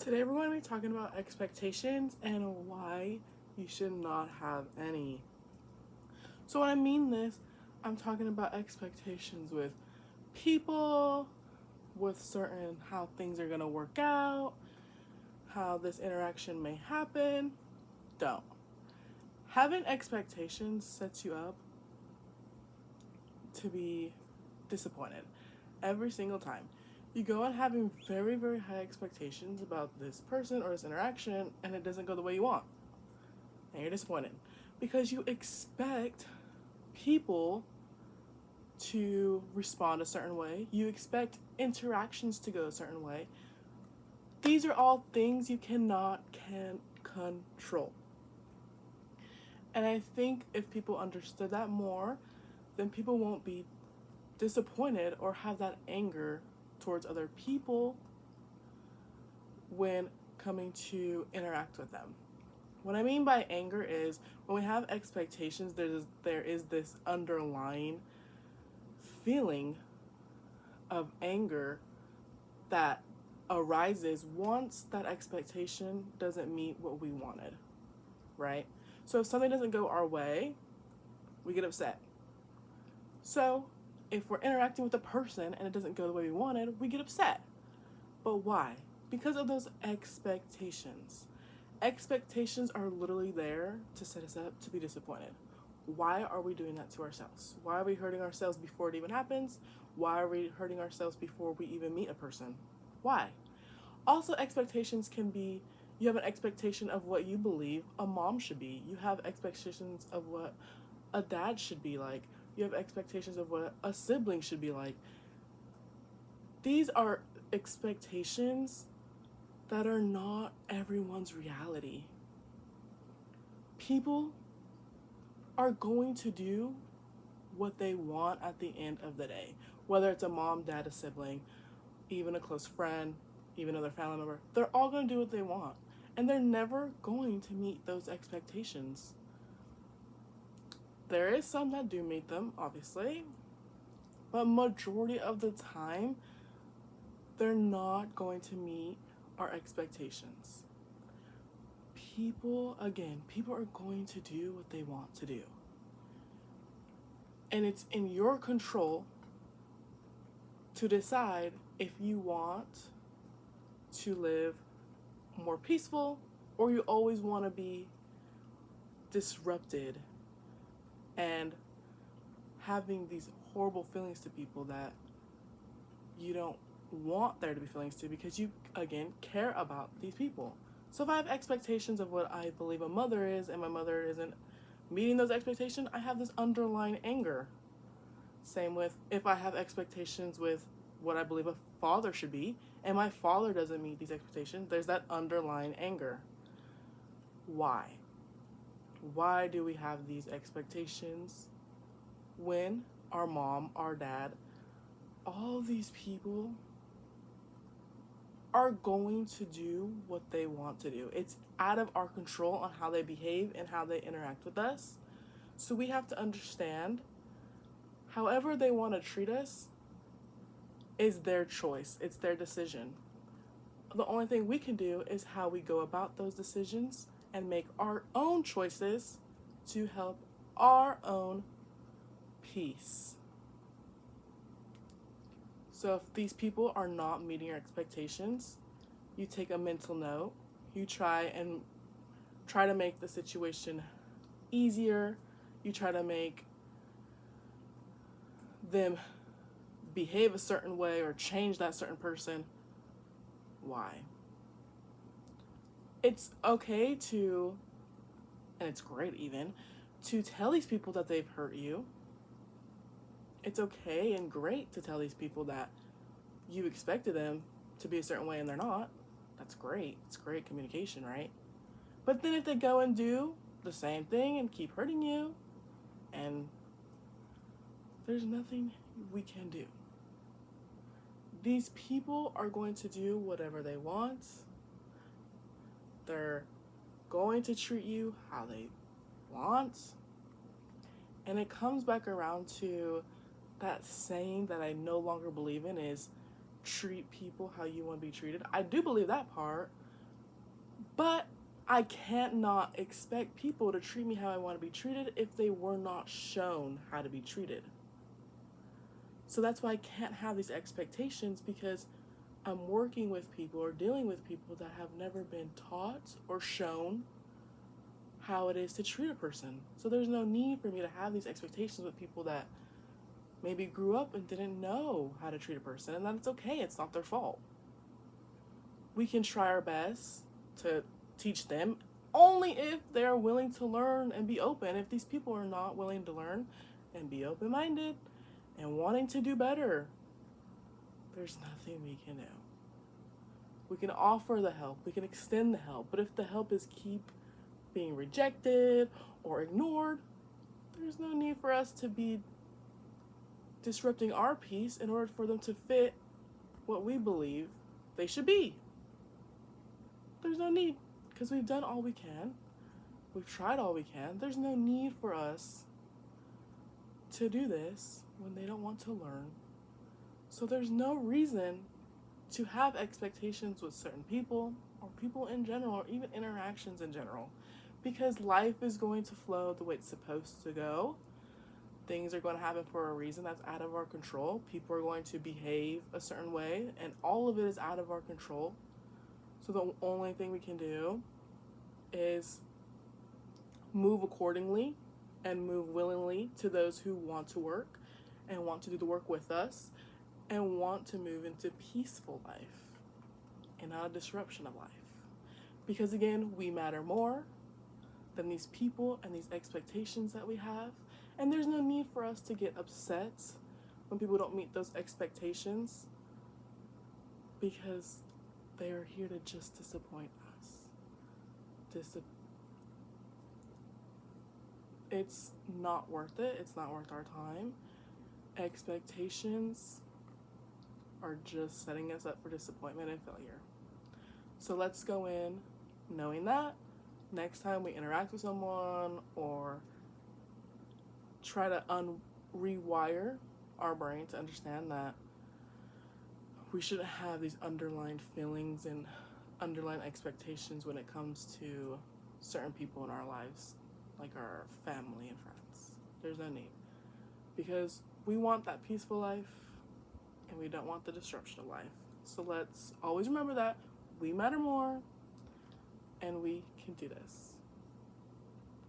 Today we're going to be talking about expectations and why you should not have any. So when I mean this, I'm talking about expectations with people, with certain how things are going to work out, how this interaction may happen. Don't. Having expectations sets you up to be disappointed every single time. You go on having very, very high expectations about this person or this interaction, and it doesn't go the way you want. And you're disappointed because you expect people to respond a certain way. You expect interactions to go a certain way. These are all things you can control. And I think if people understood that more, then people won't be disappointed or have that anger towards other people when coming to interact with them. What I mean by anger is when we have expectations, there is this underlying feeling of anger that arises once that expectation doesn't meet what we wanted, right? So if something doesn't go our way, we get upset. So if we're interacting with a person and it doesn't go the way we wanted, we get upset. But why? Because of those expectations. Expectations are literally there to set us up to be disappointed. Why are we doing that to ourselves? Why are we hurting ourselves before it even happens? Why are we hurting ourselves before we even meet a person? Why? Also, expectations can be you have an expectation of what you believe a mom should be. You have expectations of what a dad should be like. You have expectations of what a sibling should be like. These are expectations that are not everyone's reality. People are going to do what they want at the end of the day. Whether it's a mom, dad, a sibling, even a close friend, even another family member, they're all going to do what they want. And they're never going to meet those expectations. There is some that do meet them, obviously, but majority of the time, they're not going to meet our expectations. People are going to do what they want to do. And it's in your control to decide if you want to live more peaceful or you always want to be disrupted and having these horrible feelings to people that you don't want there to be feelings to because you, again, care about these people. So if I have expectations of what I believe a mother is and my mother isn't meeting those expectations, I have this underlying anger. Same with if I have expectations with what I believe a father should be and my father doesn't meet these expectations, there's that underlying anger. Why? Why do we have these expectations when our mom, our dad, all these people are going to do what they want to do? It's out of our control on how they behave and how they interact with us. So we have to understand however they want to treat us is their choice. It's their decision. The only thing we can do is how we go about those decisions and make our own choices to help our own peace. So if these people are not meeting your expectations, you take a mental note. You try to make the situation easier. You try to make them behave a certain way or change that certain person. Why? It's okay to, and it's great even, to tell these people that they've hurt you. It's okay and great to tell these people that you expected them to be a certain way and they're not. That's great. It's great communication, right? But then if they go and do the same thing and keep hurting you, and there's nothing we can do. These people are going to do whatever they want. They're going to treat you how they want. And it comes back around to that saying that I no longer believe in is treat people how you want to be treated. I do believe that part, But I can't not expect people to treat me how I want to be treated if they were not shown how to be treated. So that's why I can't have these expectations, because I'm working with people or dealing with people that have never been taught or shown how it is to treat a person. So there's no need for me to have these expectations with people that maybe grew up and didn't know how to treat a person, and that's okay. It's not their fault. We can try our best to teach them only if they're willing to learn and be open. If these people are not willing to learn and be open-minded and wanting to do better, there's nothing we can do. We can offer the help, we can extend the help, but if the help is keep being rejected or ignored, there's no need for us to be disrupting our peace in order for them to fit what we believe they should be. There's no need, because we've done all we can. We've tried all we can. There's no need for us to do this when they don't want to learn. So there's no reason to have expectations with certain people or people in general, or even interactions in general, because life is going to flow the way it's supposed to go. Things are going to happen for a reason that's out of our control. People are going to behave a certain way, and all of it is out of our control. So the only thing we can do is move accordingly and move willingly to those who want to work and want to do the work with us and want to move into peaceful life and not a disruption of life. Because again, we matter more than these people and these expectations that we have. And there's no need for us to get upset when people don't meet those expectations, because they are here to just disappoint us. It's not worth it. It's not worth our time. Expectations are just setting us up for disappointment and failure. So let's go in knowing that next time we interact with someone or try to rewire our brain to understand that we shouldn't have these underlying feelings and underlying expectations when it comes to certain people in our lives, like our family and friends. There's no need, because we want that peaceful life and we don't want the disruption of life. So let's always remember that we matter more and we can do this.